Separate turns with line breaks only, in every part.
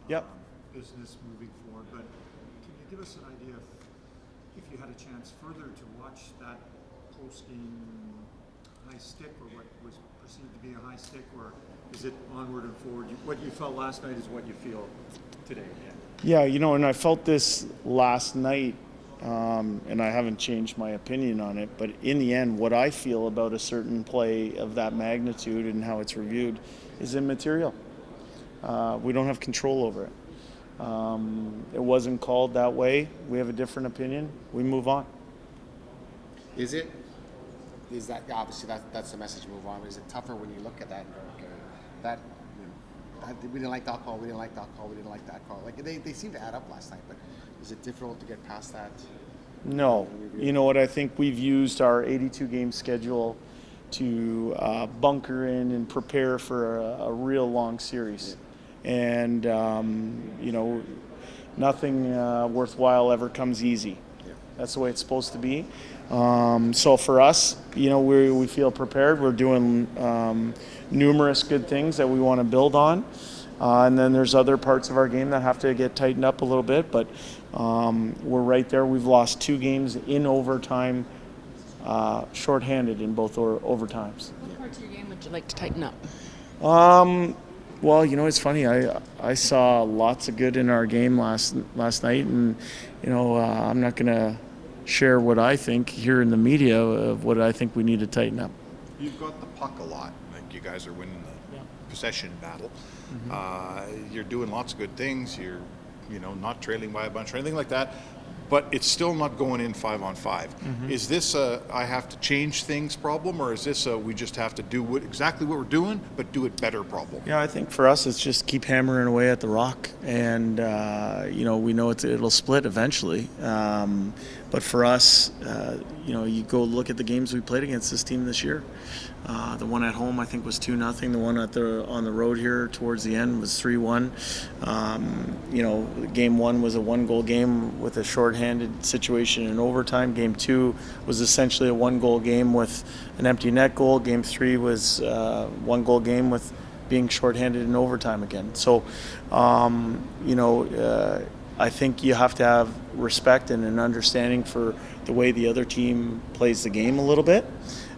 Yep.
business moving forward. But can you give us an idea if you had a chance further to watch that post-game high stick, or what was perceived to be a high stick, or is it onward and forward? What you felt last night is what you feel today.
Yeah, and I felt this last night, and I haven't changed my opinion on it, but in the end, what I feel about a certain play of that magnitude and how it's reviewed is immaterial. We don't have control over it. It wasn't called that way. We have a different opinion. We move on.
Is that obviously that's the message? Move on. Is it tougher when you look at that and go, okay, that we didn't like that call, we didn't like that call, we didn't like that call? Like they seem to add up last night, but is it difficult to get past that?
No. You know what? I think we've used our 82 game schedule to bunker in and prepare for a real long series. Yeah. And nothing worthwhile ever comes easy. Yeah. That's the way it's supposed to be. So for us, we feel prepared. We're doing numerous good things that we want to build on. And then there's other parts of our game that have to get tightened up a little bit. But we're right there. We've lost 2 games in overtime, shorthanded in both overtimes.
What parts of your game would you like to tighten up?
Well, it's funny. I saw lots of good in our game last night, and I'm not going to share what I think here in the media of what I think we need to tighten up.
You've got the puck a lot. Like, you guys are winning the possession battle. Mm-hmm. You're doing lots of good things. You're, not trailing by a bunch or anything like that. But it's still not going in 5-on-5. Mm-hmm. Is this a I have to change things problem, or is this a we just have to do exactly what we're doing but do it better problem?
Yeah, I think for us it's just keep hammering away at the rock, and we know it'll split eventually. But for us, you go look at the games we played against this team this year. The one at home I think was 2-0. The one on the road here towards the end was 3-1. Game 1 was a 1-goal game with a shorthanded situation in overtime. Game 2 was essentially a 1-goal game with an empty net goal. Game 3 was a 1-goal game with being shorthanded in overtime again. So, I think you have to have respect and an understanding for the way the other team plays the game a little bit.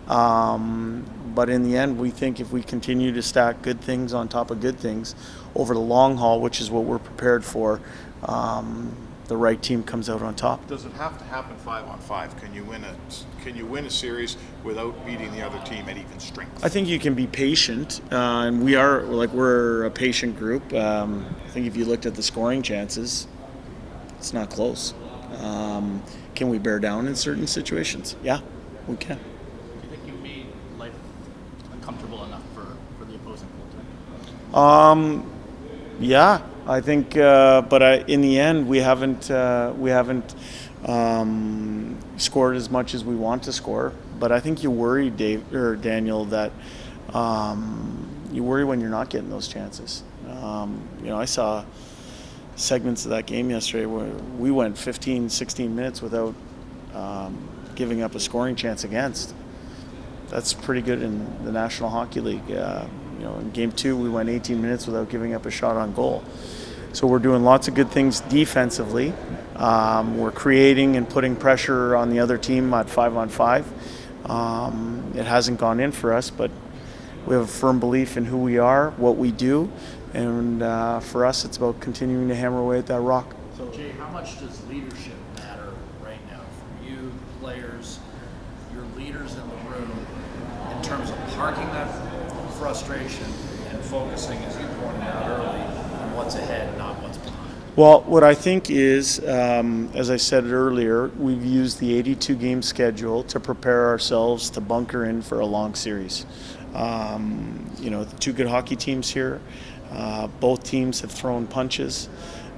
But in the end, we think if we continue to stack good things on top of good things over the long haul, which is what we're prepared for, the right team comes out on top.
Does it have to happen 5-on-5? Can you win a series without beating the other team at even strength?
I think you can be patient, and we're a patient group. I think if you looked at the scoring chances, it's not close. Can we bear down in certain situations? Yeah, we can.
Do you think you made life uncomfortable enough for the opposing goaltender?
Yeah, I think, but in the end, we haven't scored as much as we want to score. But I think you worry, Daniel, that you worry when you're not getting those chances. I saw segments of that game yesterday where we went 15, 16 minutes without giving up a scoring chance against. That's pretty good in the National Hockey League. In Game 2, we went 18 minutes without giving up a shot on goal. So we're doing lots of good things defensively. We're creating and putting pressure on the other team at 5-on-5. It hasn't gone in for us, but we have a firm belief in who we are, what we do, and for us it's about continuing to hammer away at that rock.
So Jay, how much does leadership matter right now for you, players, your leaders in the room, in terms of parking that frustration and focusing, as you pointed out early, on what's ahead, not what's behind?
Well, what I think is, as I said earlier, we've used the 82 game schedule to prepare ourselves to bunker in for a long series. The 2 good hockey teams here. Both teams have thrown punches.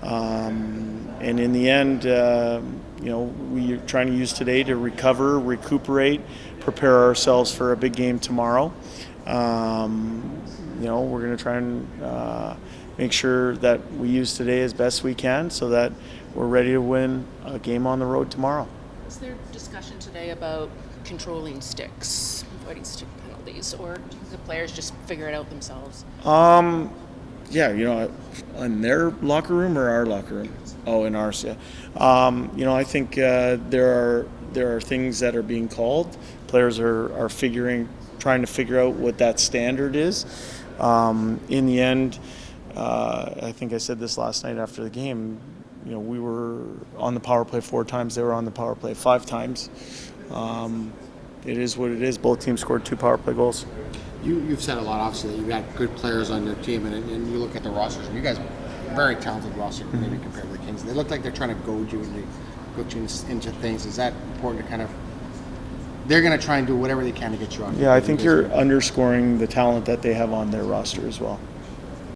And in the end, we're trying to use today to recuperate, prepare ourselves for a big game tomorrow. We're going to try and make sure that we use today as best we can so that we're ready to win a game on the road tomorrow.
Was there discussion today about controlling sticks, avoiding stick penalties, or do the players just figure it out themselves?
Yeah, in their locker room or our locker room? Oh, in ours, yeah. I think there are things that are being called. Players are trying to figure out what that standard is. In the end, I think I said this last night after the game. We were on the power play 4 times. They were on the power play 5 times. It is what it is. Both teams scored 2 power play goals.
You've said a lot, obviously, that you've got good players on your team, and you look at the rosters, and you guys very talented roster, maybe compared to the Kings. They look like they're trying to goad you into things. Is that important to kind of? They're going to try and do whatever they can to get you on.
Yeah, I think you're underscoring the talent that they have on their roster as well.